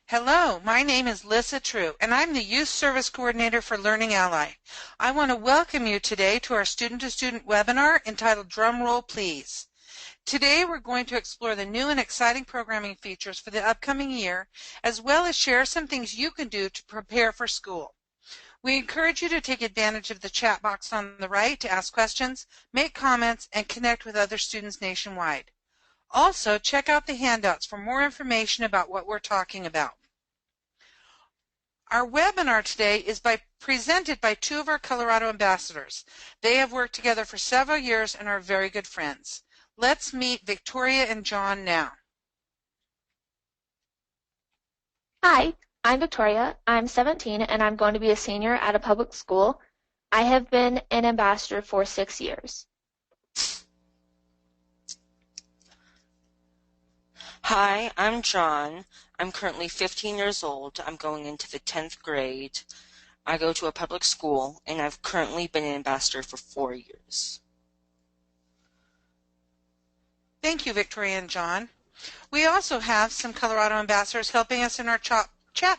Hello, my name is Lissa True, and I'm the Youth Service Coordinator for Learning Ally. I want to welcome you today to our student-to-student webinar entitled Drum Roll Please. Today we're going to explore the new and exciting programming features for the upcoming year, as well as share some things you can do to prepare for school. We encourage you to take advantage of the chat box on the right to ask questions, make comments, and connect with other students nationwide. Also, check out the handouts for more information about what we're talking about. Our webinar today is presented by two of our Colorado ambassadors. They have worked together for several years and are very good friends. Let's meet Victoria and John now. Hi, I'm Victoria. I'm 17 and I'm going to be a senior at a public school. I have been an ambassador for 6 years. Hi, I'm John. I'm currently 15 years old. I'm going into the 10th grade. I go to a public school, and I've currently been an ambassador for 4 years. Thank you, Victoria and John. We also have some Colorado ambassadors helping us in our chat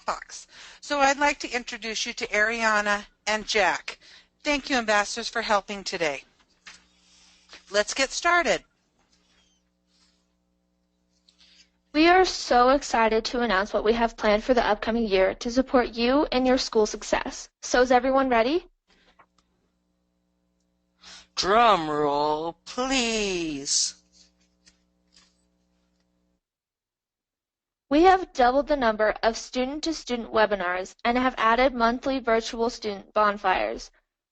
box. So I'd like to introduce you to Ariana and Jack. Thank you, ambassadors, for helping today. Let's get started. We are so excited to announce what we have planned for the upcoming year to support you and your school success. So is everyone ready? Drum roll, please. We have doubled the number of student-to-student webinars and have added monthly virtual student bonfires.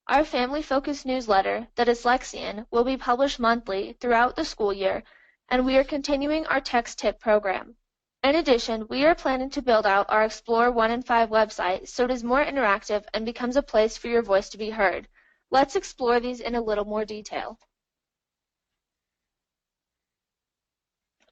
Our family-focused newsletter, The Dyslexian, will be published monthly throughout the school year, and we are continuing our text tip program. In addition, we are planning to build out our Explore 1 in 5 website so it is more interactive and becomes a place for your voice to be heard. Let's explore these in a little more detail.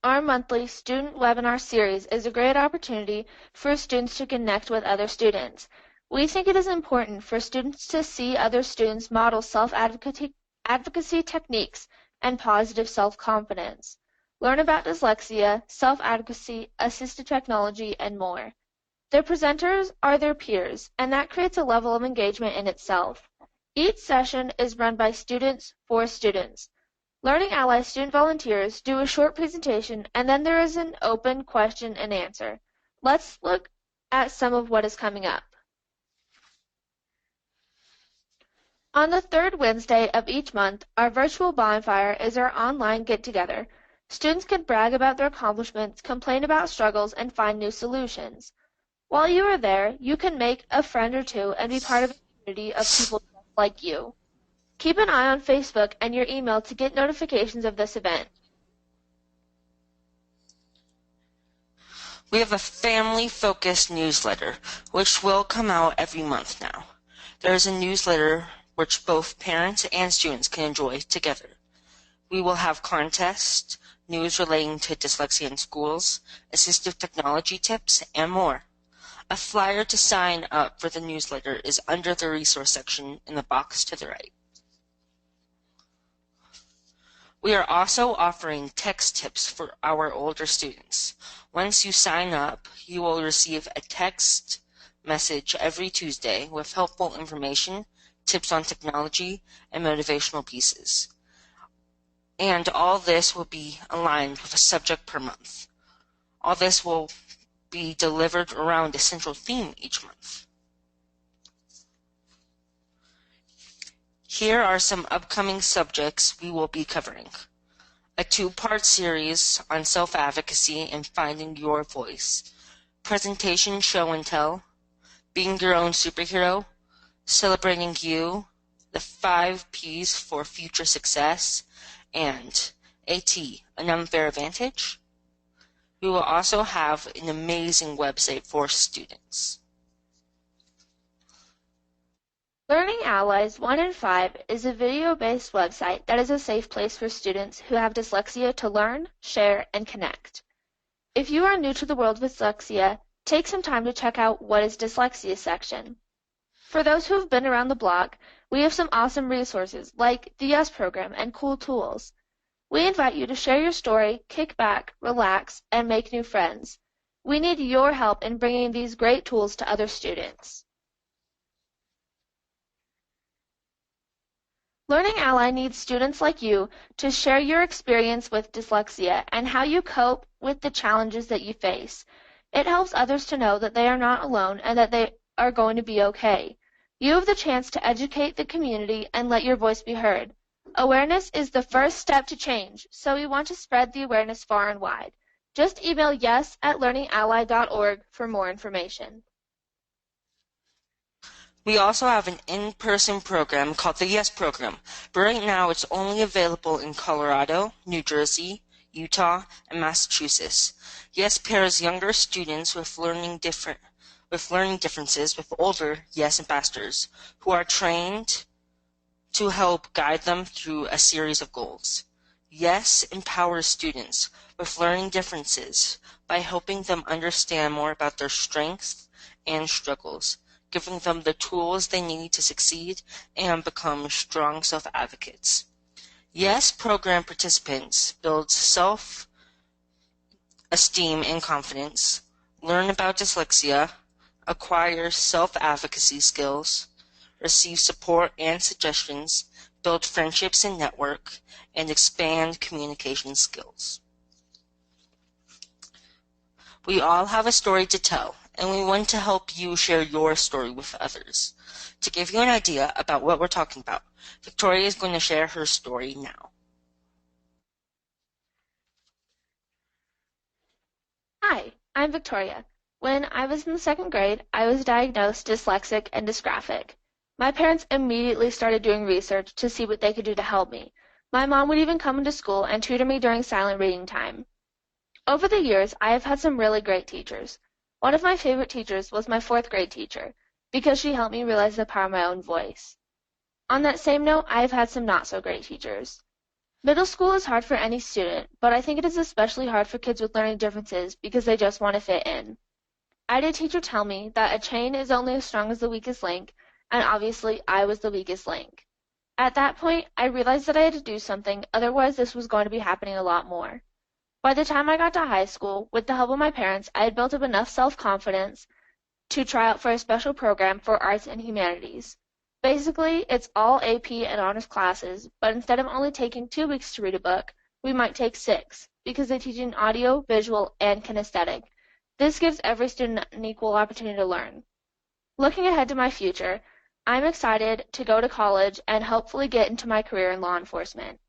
Our monthly student webinar series is a great opportunity for students to connect with other students. We think it is important for students to see other students model self-advocacy techniques and positive self-confidence. Learn about dyslexia, self-advocacy, assistive technology, and more. Their presenters are their peers, and that creates a level of engagement in itself. Each session is run by students for students. Learning Ally student volunteers do a short presentation, and then there is an open question and answer. Let's look at some of what is coming up. On the third Wednesday of each month, our virtual bonfire is our online get-together. Students can brag about their accomplishments, complain about struggles, and find new solutions. While you are there, you can make a friend or two and be part of a community of people just like you. Keep an eye on Facebook and your email to get notifications of this event. We have a family-focused newsletter, which will come out every month now. There is a newsletter which both parents and students can enjoy together. We will have contests, news relating to dyslexia in schools, assistive technology tips, and more. A flyer to sign up for the newsletter is under the resource section in the box to the right. We are also offering text tips for our older students. Once you sign up, you will receive a text message every Tuesday with helpful information, tips on technology, and motivational pieces. And all this will be aligned with a subject per month. All this will be delivered around a central theme each month. Here are some upcoming subjects we will be covering. A 2-part series on self-advocacy and finding your voice. Presentation show and tell. Being your own superhero. Celebrating you. The 5 P's for future success. And AT, an unfair advantage. We will also have an amazing website for students. Learning Allies 1 in 5 is a video-based website that is a safe place for students who have dyslexia to learn, share, and connect. If you are new to the world of dyslexia, take some time to check out What is Dyslexia section. For those who have been around the block, we have some awesome resources like the YES program and cool tools. We invite you to share your story, kick back, relax, and make new friends. We need your help in bringing these great tools to other students. Learning Ally needs students like you to share your experience with dyslexia and how you cope with the challenges that you face. It helps others to know that they are not alone and that they are going to be okay. You have the chance to educate the community and let your voice be heard. Awareness is the first step to change, so we want to spread the awareness far and wide. Just email yes@learningally.org for more information. We also have an in-person program called the YES program, but right now it's only available in Colorado, New Jersey, Utah, and Massachusetts. YES pairs younger students with learning differences with older YES ambassadors who are trained to help guide them through a series of goals. YES empowers students with learning differences by helping them understand more about their strengths and struggles, giving them the tools they need to succeed and become strong self-advocates. YES program participants build self-esteem and confidence, learn about dyslexia, acquire self-advocacy skills, receive support and suggestions, build friendships and network, and expand communication skills. We all have a story to tell, and we want to help you share your story with others. To give you an idea about what we're talking about, Victoria is going to share her story now. Hi, I'm Victoria. When I was in the second grade, I was diagnosed dyslexic and dysgraphic. My parents immediately started doing research to see what they could do to help me. My mom would even come into school and tutor me during silent reading time. Over the years, I have had some really great teachers. One of my favorite teachers was my fourth grade teacher, because she helped me realize the power of my own voice. On that same note, I have had some not-so-great teachers. Middle school is hard for any student, but I think it is especially hard for kids with learning differences because they just want to fit in. I had a teacher tell me that a chain is only as strong as the weakest link, and obviously I was the weakest link. At that point, I realized that I had to do something, otherwise this was going to be happening a lot more. By the time I got to high school, with the help of my parents, I had built up enough self-confidence to try out for a special program for arts and humanities. Basically, it's all AP and honors classes, but instead of only taking 2 weeks to read a book, we might take 6, because they teach in audio, visual, and kinesthetic. This gives every student an equal opportunity to learn. Looking ahead to my future, I'm excited to go to college and hopefully get into my career in law enforcement.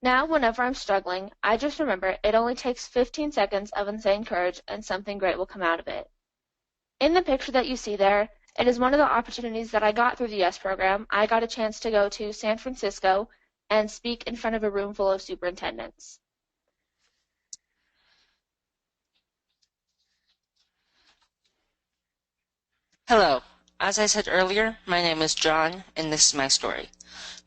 Now, whenever I'm struggling, I just remember it only takes 15 seconds of insane courage and something great will come out of it. In the picture that you see there, it is one of the opportunities that I got through the YES program. I got a chance to go to San Francisco and speak in front of a room full of superintendents. Hello. As I said earlier, my name is John, and this is my story.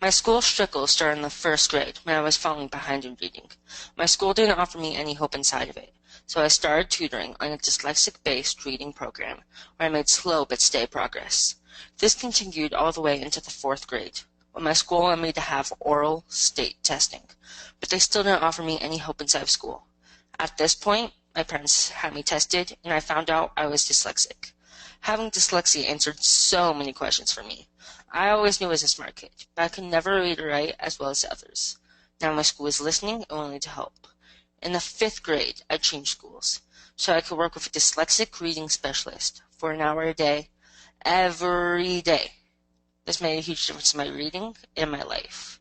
My school struggle started in the first grade when I was falling behind in reading. My school didn't offer me any hope inside of it, so I started tutoring on a dyslexic-based reading program where I made slow but steady progress. This continued all the way into the 4th grade, when my school wanted me to have oral state testing, but they still didn't offer me any hope inside of school. At this point, my parents had me tested, and I found out I was dyslexic. Having dyslexia answered so many questions for me. I always knew I was a smart kid, but I could never read or write as well as others. Now my school is listening and willing to help. In the 5th grade, I changed schools, so I could work with a dyslexic reading specialist for an hour a day, every day. This made a huge difference in my reading and my life.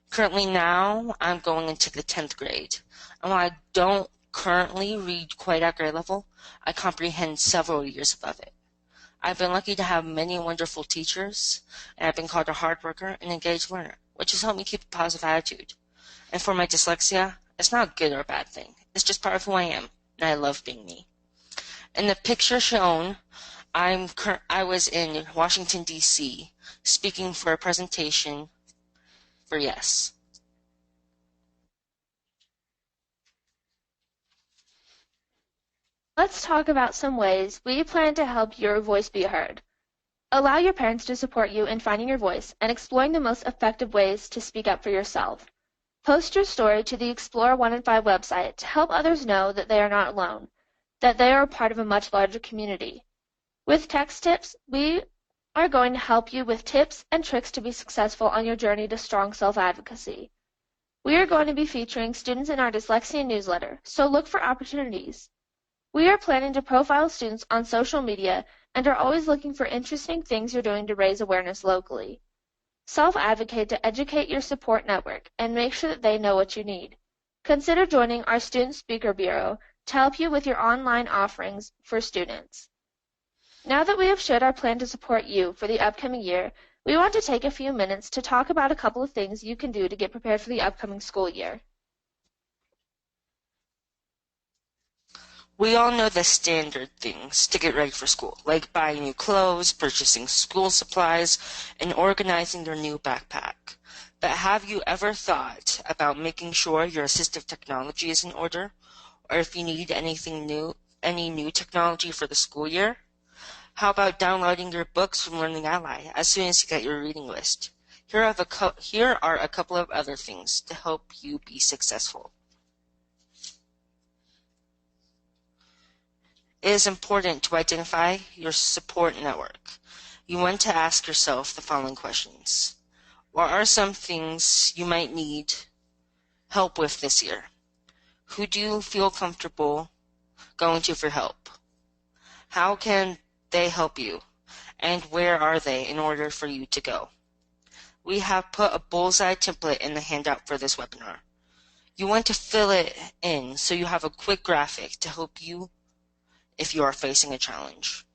Currently now, I'm going into the 10th grade, and while I don't currently read quite at grade level, I comprehend several years above it. I've been lucky to have many wonderful teachers, and I've been called a hard worker and engaged learner, which has helped me keep a positive attitude. And for my dyslexia, it's not a good or a bad thing. It's just part of who I am, and I love being me. In the picture shown, I was in Washington, D.C., speaking for a presentation for YES. Let's talk about some ways we plan to help your voice be heard. Allow your parents to support you in finding your voice and exploring the most effective ways to speak up for yourself. Post your story to the Explore 1 in 5 website to help others know that they are not alone. that they are part of a much larger community. With Text Tips, we are going to help you with tips and tricks to be successful on your journey to strong self-advocacy. We are going to be featuring students in our dyslexia newsletter, so look for opportunities. We are planning to profile students on social media and are always looking for interesting things you're doing to raise awareness locally. Self-advocate to educate your support network and make sure that they know what you need. Consider joining our Student Speaker Bureau to help you with your online offerings for students. Now that we have shared our plan to support you for the upcoming year, we want to take a few minutes to talk about a couple of things you can do to get prepared for the upcoming school year. We all know the standard things to get ready for school, like buying new clothes, purchasing school supplies, and organizing your new backpack. But have you ever thought about making sure your assistive technology is in order, or if you need any new technology for the school year? How about downloading your books from Learning Ally as soon as you get your reading list? Here are a couple of other things to help you be successful. It is important to identify your support network. You want to ask yourself the following questions. What are some things you might need help with this year? Who do you feel comfortable going to for help? How can they help you? And where are they in order for you to go? We have put a bullseye template in the handout for this webinar. You want to fill it in so you have a quick graphic to help you if you are facing a challenge.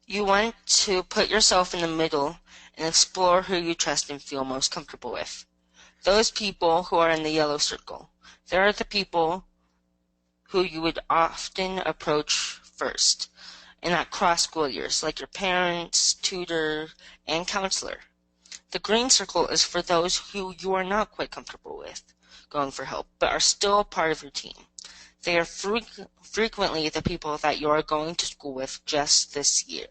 You want to put yourself in the middle and explore who you trust and feel most comfortable with. Those people who are in the yellow circle, they are the people who you would often approach first in that cross-school years, like your parents, tutor, and counselor. The green circle is for those who you are not quite comfortable with going for help, but are still part of your team. They are frequently the people that you are going to school with just this year.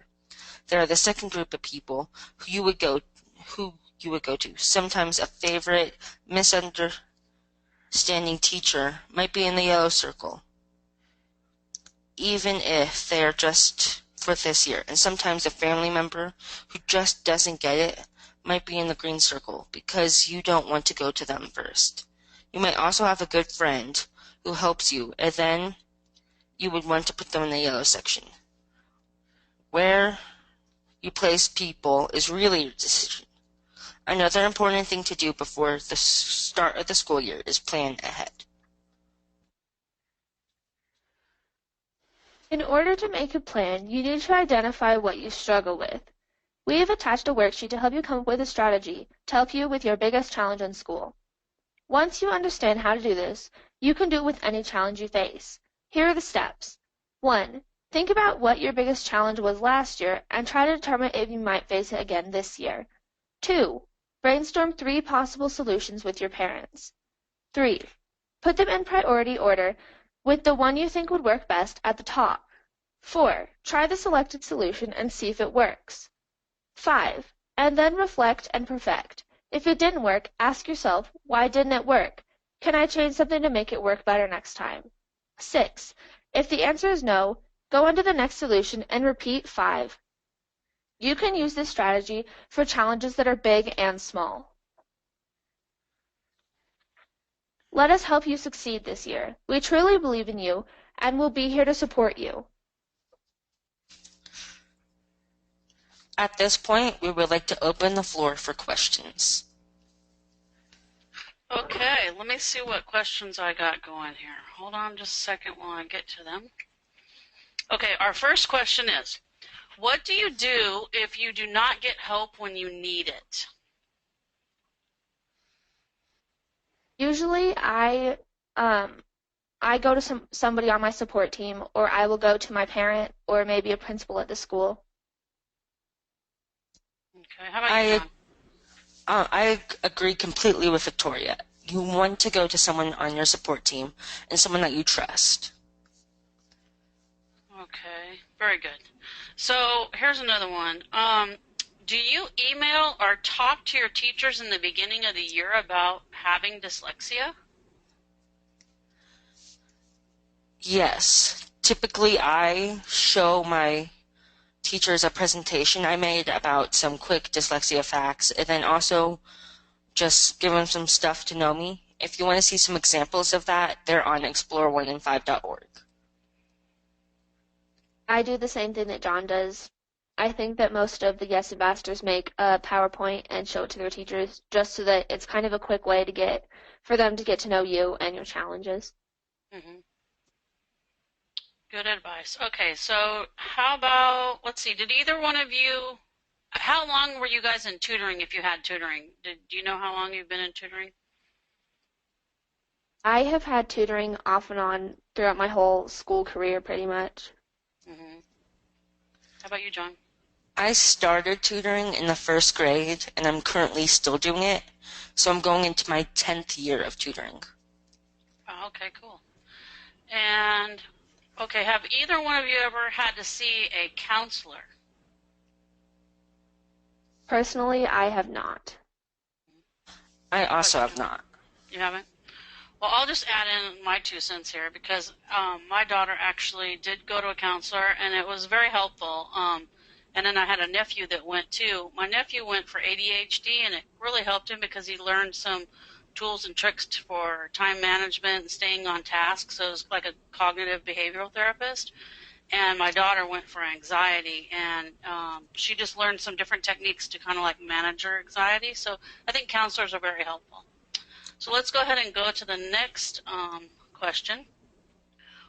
They are the second group of people who you would go to. Sometimes a favorite, misunderstanding teacher might be in the yellow circle, even if they are just for this year. And sometimes a family member who just doesn't get it might be in the green circle because you don't want to go to them first. You might also have a good friend who helps you, and then you would want to put them in the yellow section. Where you place people is really your decision. Another important thing to do before the start of the school year is plan ahead. In order to make a plan, you need to identify what you struggle with. We have attached a worksheet to help you come up with a strategy to help you with your biggest challenge in school. Once you understand how to do this, you can do it with any challenge you face. Here are the steps. 1. Think about what your biggest challenge was last year and try to determine if you might face it again this year. 2. Brainstorm 3 possible solutions with your parents. 3. Put them in priority order with the one you think would work best at the top. 4. Try the selected solution and see if it works. 5. And then reflect and perfect. If it didn't work, ask yourself, why didn't it work? Can I change something to make it work better next time? 6. If the answer is no, go on to the next solution and repeat 5. You can use this strategy for challenges that are big and small. Let us help you succeed this year. We truly believe in you and will be here to support you. At this point, we would like to open the floor for questions. Okay, let me see what questions I got going here. Hold on just a second while I get to them. Okay, our first question is, what do you do if you do not get help when you need it? Usually I go to somebody on my support team, or I will go to my parent or maybe a principal at the school. Okay, how about you, John? I agree completely with Victoria. You want to go to someone on your support team and someone that you trust. Okay, very good. So here's another one. Do you email or talk to your teachers in the beginning of the year about having dyslexia? Yes. Typically, I show my teachers a presentation I made about some quick dyslexia facts, and then also just give them some stuff to know me. If you want to see some examples of that, they're on explore1and5.org. I do the same thing that John does. I think that most of the Yes ambassadors make a PowerPoint and show it to their teachers just so that it's kind of a quick way for them to get to know you and your challenges. Mm-hmm. Good advice. Okay, so how about, let's see, did either one of you, how long were you guys in tutoring if you had tutoring? Do you know how long you've been in tutoring? I have had tutoring off and on throughout my whole school career pretty much. Mm-hmm. How about you, John? I started tutoring in the 1st grade, and I'm currently still doing it, so I'm going into my 10th year of tutoring. Oh, okay, cool. And, okay, have either one of you ever had to see a counselor? Personally, I have not. I also have not. You haven't? Well, I'll just add in my 2 cents here because my daughter actually did go to a counselor, and it was very helpful. And then I had a nephew that went too. My nephew went for ADHD, and it really helped him because he learned some tools and tricks for time management and staying on task. So it was like a cognitive behavioral therapist. And my daughter went for anxiety, and she just learned some different techniques to kind of like manage her anxiety. So I think counselors are very helpful. So let's go ahead and go to the next question.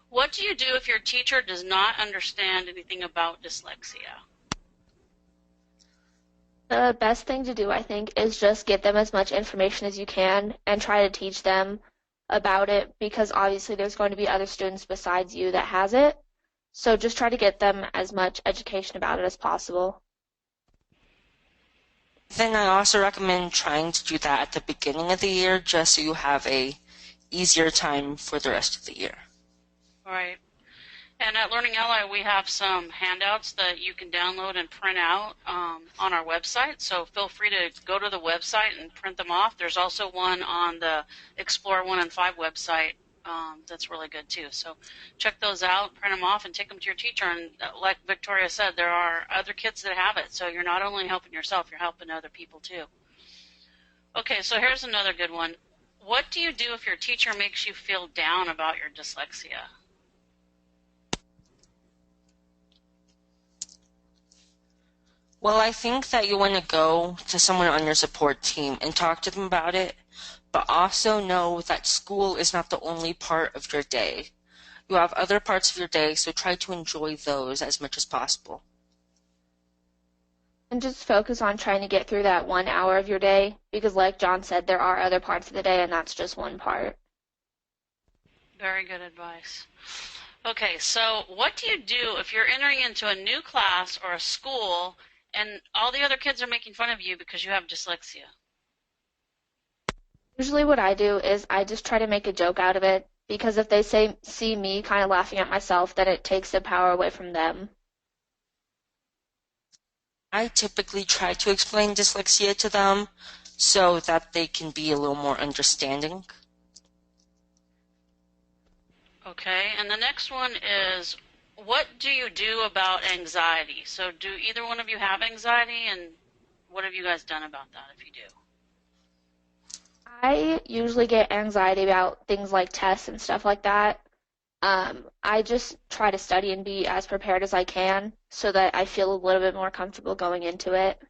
What do you do if your teacher does not understand anything about dyslexia? The best thing to do, I think, is just get them as much information as you can and try to teach them about it because obviously there's going to be other students besides you that has it. So just try to get them as much education about it as possible. Then I also recommend trying to do that at the beginning of the year just so you have a easier time for the rest of the year. All right. And at Learning Ally, we have some handouts that you can download and print out on our website. So feel free to go to the website and print them off. There's also one on the Explore 1 and 5 website that's really good too. So check those out, print them off, and take them to your teacher. And like Victoria said, there are other kids that have it. So you're not only helping yourself, you're helping other people too. Okay, so here's another good one. What do you do if your teacher makes you feel down about your dyslexia? Well, I think that you want to go to someone on your support team and talk to them about it, but also know that school is not the only part of your day. You have other parts of your day, so try to enjoy those as much as possible. And just focus on trying to get through that 1 hour of your day because like John said, there are other parts of the day and that's just one part. Very good advice. Okay, so what do you do if you're entering into a new class or a school and all the other kids are making fun of you because you have dyslexia? Usually what I do is I just try to make a joke out of it because if they see me kind of laughing at myself, then it takes the power away from them. I typically try to explain dyslexia to them so that they can be a little more understanding. Okay, and the next one is, what do you do about anxiety? So do either one of you have anxiety, and what have you guys done about that if you do? I usually get anxiety about things like tests and stuff like that. I just try to study and be as prepared as I can so that I feel a little bit more comfortable going into it.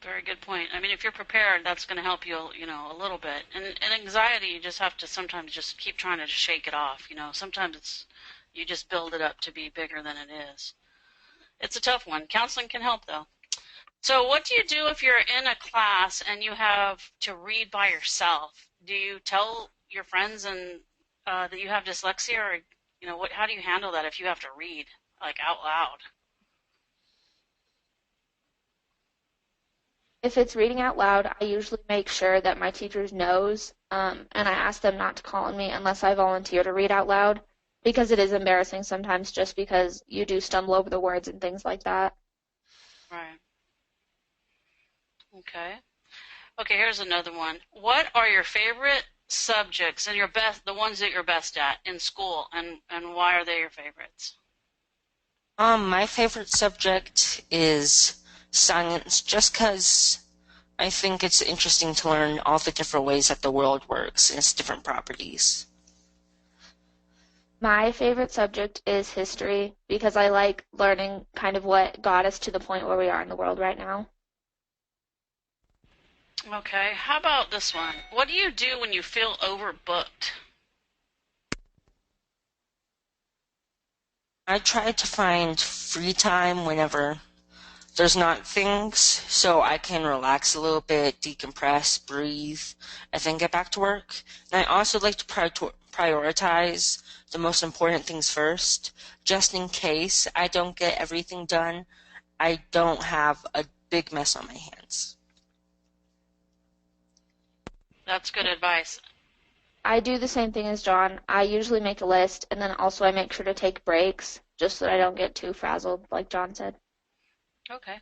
Very good point. I mean, if you're prepared, that's going to help you, a little bit. And anxiety, you just have to sometimes just keep trying to shake it off. Sometimes you just build it up to be bigger than it is. It's a tough one. Counseling can help, though. So what do you do if you're in a class and you have to read by yourself? Do you tell your friends that you have dyslexia, or how do you handle that if you have to read like out loud? If it's reading out loud, I usually make sure that my teacher knows, and I ask them not to call on me unless I volunteer to read out loud, because it is embarrassing sometimes just because you do stumble over the words and things like that. Right. Okay. Okay, here's another one. What are your favorite subjects and the ones that you're best at in school, and why are they your favorites? My favorite subject is science, just 'cause I think it's interesting to learn all the different ways that the world works and its different properties. My favorite subject is history because I like learning kind of what got us to the point where we are in the world right now. Okay, how about this one? What do you do when you feel overbooked? I try to find free time whenever there's not things, so I can relax a little bit, decompress, breathe, and then get back to work. And I also like to prioritize the most important things first, just in case I don't get everything done. I don't have a big mess on my hands. That's good advice. I do the same thing as John. I usually make a list, and then also I make sure to take breaks just so that I don't get too frazzled, like John said. Okay.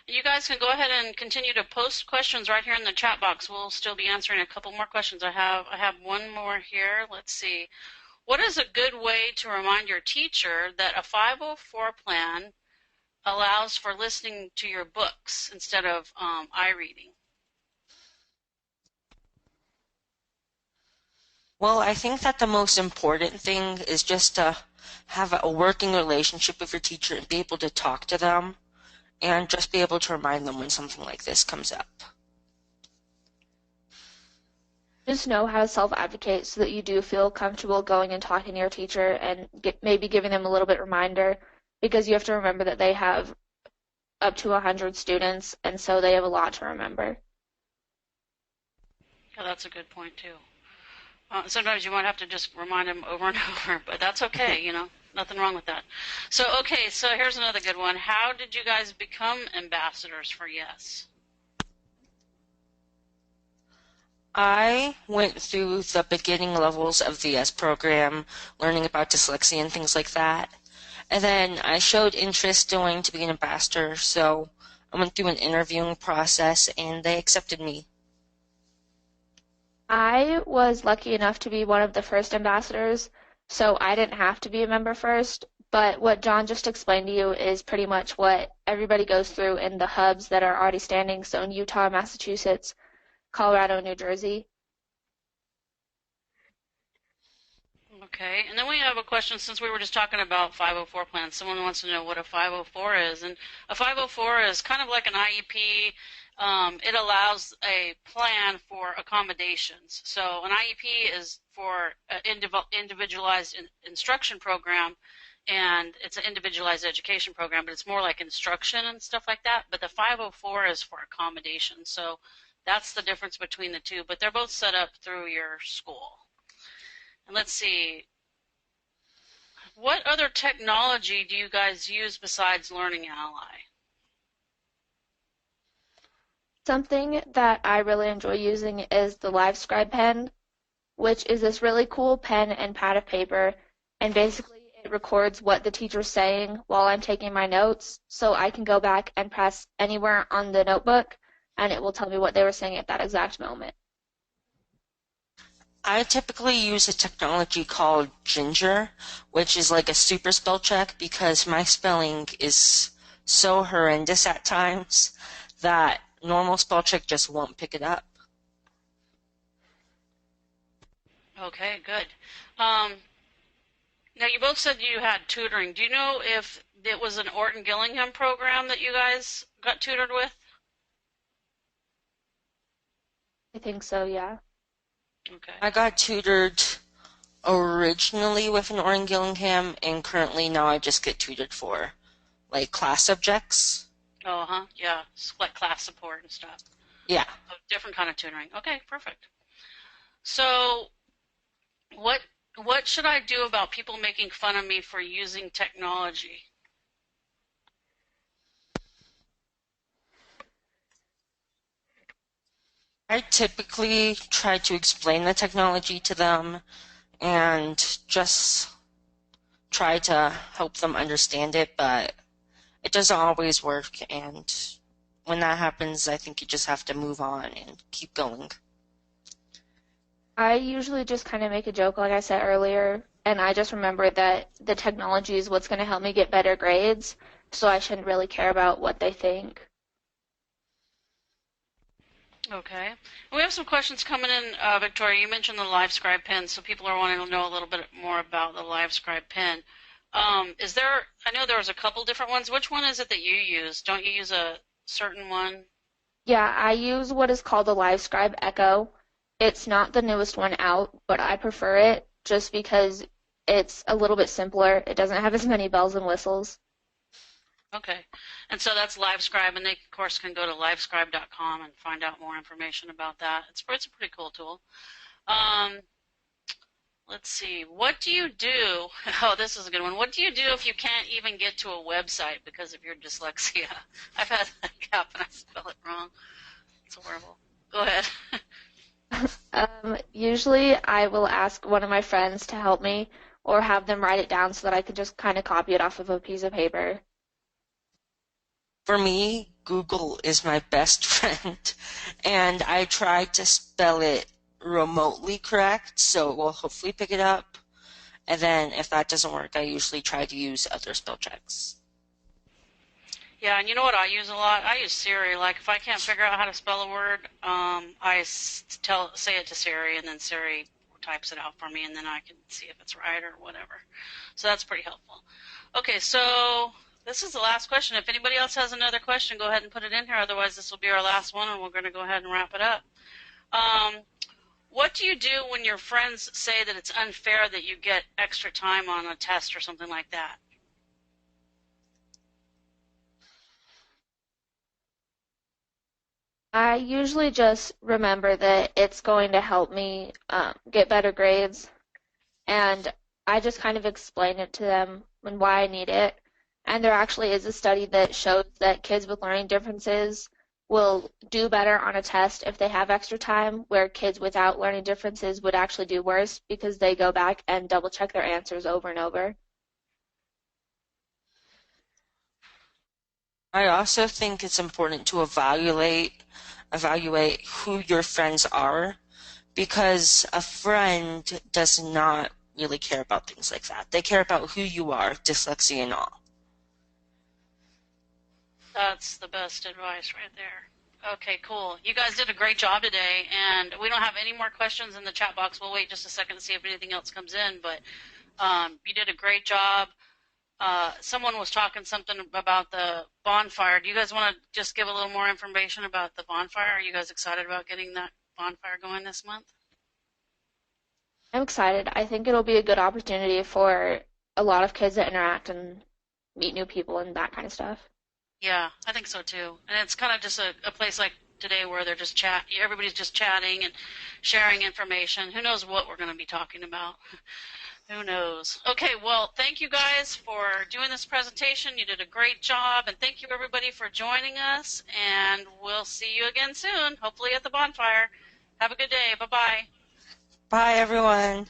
You guys can go ahead and continue to post questions right here in the chat box. We'll still be answering a couple more questions. I have one more here. Let's see. What is a good way to remind your teacher that a 504 plan allows for listening to your books instead of iReading? Well, I think that the most important thing is just to have a working relationship with your teacher and be able to talk to them and just be able to remind them when something like this comes up. Just know how to self-advocate so that you do feel comfortable going and talking to your teacher and maybe giving them a little bit reminder, because you have to remember that they have up to 100 students, and so they have a lot to remember. Yeah, that's a good point too. Sometimes you might have to just remind them over and over, but that's okay, nothing wrong with that. So here's another good one. How did you guys become ambassadors for YES? I went through the beginning levels of the YES program, learning about dyslexia and things like that. And then I showed interest going to be an ambassador, so I went through an interviewing process and they accepted me. I was lucky enough to be one of the first ambassadors, so I didn't have to be a member first, but what John just explained to you is pretty much what everybody goes through in the hubs that are already standing, so in Utah, Massachusetts, Colorado, New Jersey. Okay, and then we have a question, since we were just talking about 504 plans. Someone wants to know what a 504 is, and a 504 is kind of like an IEP. It allows a plan for accommodations. So an IEP is for an individualized instruction program, and it's an individualized education program, but it's more like instruction and stuff like that. But the 504 is for accommodation. So that's the difference between the two, but they're both set up through your school. And let's see, what other technology do you guys use besides Learning Ally? Something that I really enjoy using is the LiveScribe pen, which is this really cool pen and pad of paper, and basically it records what the teacher's saying while I'm taking my notes, so I can go back and press anywhere on the notebook, and it will tell me what they were saying at that exact moment. I typically use a technology called Ginger, which is like a super spell check, because my spelling is so horrendous at times that normal spell check just won't pick it up. Okay, good. Now, you both said you had tutoring. Do you know if it was an Orton Gillingham program that you guys got tutored with? I think so, yeah. Okay. I got tutored originally with an Orton Gillingham, and currently now I just get tutored for like class subjects. Oh, yeah, like class support and stuff. Yeah. So different kind of tutoring. Okay, perfect. So what should I do about people making fun of me for using technology? I typically try to explain the technology to them and just try to help them understand it, but it doesn't always work, and when that happens, I think you just have to move on and keep going. I usually just kind of make a joke, like I said earlier, and I just remember that the technology is what's going to help me get better grades, so I shouldn't really care about what they think. Okay. We have some questions coming in, Victoria. You mentioned the LiveScribe pen, so people are wanting to know a little bit more about the LiveScribe pen. Is there, I know there was a couple different ones. Which one is it that you use? Don't you use a certain one? Yeah, I use what is called the LiveScribe Echo. It's not the newest one out, but I prefer it just because it's a little bit simpler. It doesn't have as many bells and whistles. Okay. And so that's LiveScribe, and they, of course, can go to livescribe.com and find out more information about that. It's a pretty cool tool. Um, let's see. What do you do? Oh, this is a good one. What do you do if you can't even get to a website because of your dyslexia? I've had that happen. I spell it wrong. It's horrible. Go ahead. Usually I will ask one of my friends to help me or have them write it down so that I could just kind of copy it off of a piece of paper. For me, Google is my best friend, and I try to spell it remotely correct, so it will hopefully pick it up. And then if that doesn't work, I usually try to use other spell checks. Yeah, and you know what I use a lot? I use Siri. Like if I can't figure out how to spell a word, say it to Siri, and then Siri types it out for me, and then I can see if it's right or whatever. So that's pretty helpful. Okay, so this is the last question. If anybody else has another question, go ahead and put it in here. Otherwise, this will be our last one, and we're going to go ahead and wrap it up. What do you do when your friends say that it's unfair that you get extra time on a test or something like that? I usually just remember that it's going to help me get better grades, and I just kind of explain it to them and why I need it. And there actually is a study that shows that kids with learning differences will do better on a test if they have extra time, where kids without learning differences would actually do worse because they go back and double check their answers over and over. I also think it's important to evaluate who your friends are, because a friend does not really care about things like that. They care about who you are, dyslexia and all. That's the best advice right there. Okay, cool. You guys did a great job today, and we don't have any more questions in the chat box. We'll wait just a second to see if anything else comes in, but you did a great job. Someone was talking something about the bonfire. Do you guys want to just give a little more information about the bonfire? Are you guys excited about getting that bonfire going this month? I'm excited. I think it'll be a good opportunity for a lot of kids to interact and meet new people and that kind of stuff. Yeah, I think so too. And it's kind of just a place like today where they're just everybody's just chatting and sharing information. Who knows what we're going to be talking about? Who knows? Okay, well, thank you guys for doing this presentation. You did a great job, and thank you everybody for joining us, and we'll see you again soon, hopefully at the bonfire. Have a good day. Bye-bye. Bye, everyone.